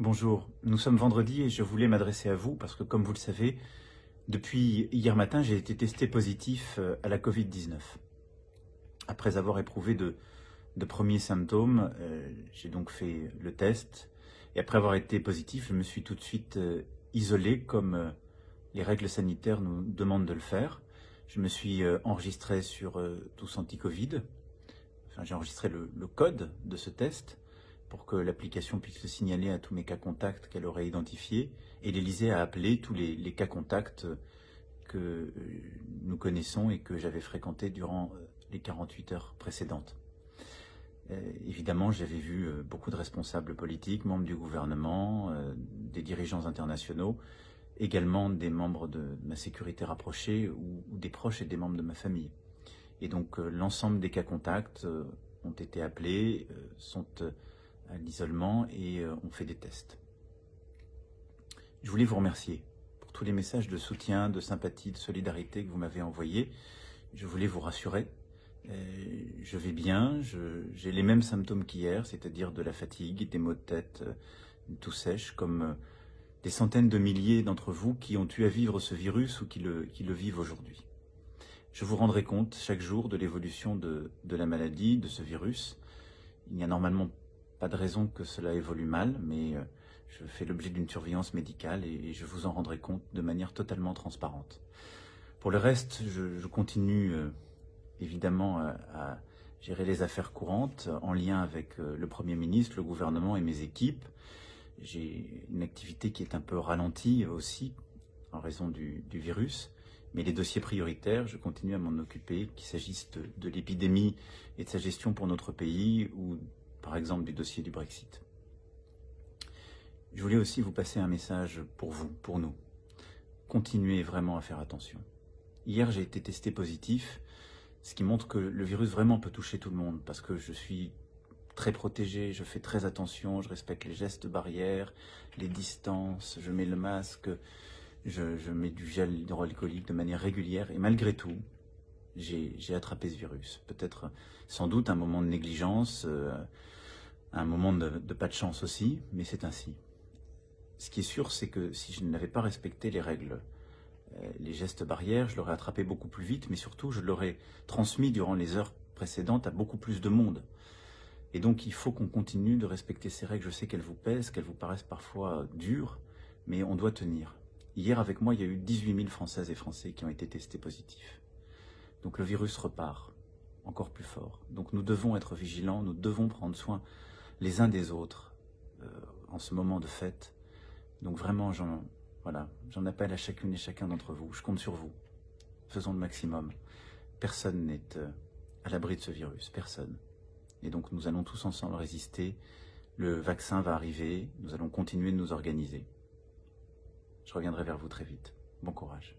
Bonjour, nous sommes vendredi et je voulais m'adresser à vous parce que, comme vous le savez, depuis hier matin, j'ai été testé positif à la Covid-19. Après avoir éprouvé de premiers symptômes, j'ai donc fait le test et après avoir été positif, je me suis tout de suite isolé comme les règles sanitaires nous demandent de le faire. Je me suis enregistré sur Tous Anti-Covid. Enfin, j'ai enregistré le code de ce test pour que l'application puisse le signaler à tous mes cas contacts qu'elle aurait identifiés, et l'Élysée a appelé tous les cas contacts que nous connaissons et que j'avais fréquentés durant les 48 heures précédentes. Évidemment, j'avais vu beaucoup de responsables politiques, membres du gouvernement, des dirigeants internationaux, également des membres de ma sécurité rapprochée ou des proches et des membres de ma famille. Et donc l'ensemble des cas contacts ont été appelés, sont à l'isolement et ont fait des tests. Je voulais vous remercier pour tous les messages de soutien, de sympathie, de solidarité que vous m'avez envoyés. Je voulais vous rassurer. Je vais bien, j'ai les mêmes symptômes qu'hier, c'est-à-dire de la fatigue, des maux de tête, une toux sèche, comme des centaines de milliers d'entre vous qui ont eu à vivre ce virus ou qui le vivent aujourd'hui. Je vous rendrai compte chaque jour de l'évolution de la maladie, de ce virus. Il n'y a normalement pas de raison que cela évolue mal, mais je fais l'objet d'une surveillance médicale et je vous en rendrai compte de manière totalement transparente. Pour le reste, je continue évidemment à gérer les affaires courantes en lien avec le Premier ministre, le gouvernement et mes équipes. J'ai une activité qui est un peu ralentie aussi en raison du virus. Mais les dossiers prioritaires, je continue à m'en occuper, qu'il s'agisse de l'épidémie et de sa gestion pour notre pays ou par exemple du dossier du Brexit. Je voulais aussi vous passer un message pour vous, pour nous. Continuez vraiment à faire attention. Hier, j'ai été testé positif, ce qui montre que le virus vraiment peut toucher tout le monde parce que je suis très protégé, je fais très attention, je respecte les gestes barrières, les distances, je mets le masque, je mets du gel hydroalcoolique de manière régulière et malgré tout, j'ai attrapé ce virus. Peut-être, sans doute, un moment de négligence, un moment de pas de chance aussi, mais c'est ainsi. Ce qui est sûr, c'est que si je n'avais pas respecté les règles, les gestes barrières, je l'aurais attrapé beaucoup plus vite, mais surtout, je l'aurais transmis durant les heures précédentes à beaucoup plus de monde. Et donc, il faut qu'on continue de respecter ces règles. Je sais qu'elles vous pèsent, qu'elles vous paraissent parfois dures, mais on doit tenir. Hier, avec moi, il y a eu 18 000 Françaises et Français qui ont été testés positifs. Donc le virus repart, encore plus fort. Donc nous devons être vigilants, nous devons prendre soin les uns des autres en ce moment de fête. Donc vraiment, j'en appelle à chacune et chacun d'entre vous. Je compte sur vous. Faisons le maximum. Personne n'est à l'abri de ce virus, personne. Et donc nous allons tous ensemble résister. Le vaccin va arriver, nous allons continuer de nous organiser. Je reviendrai vers vous très vite. Bon courage.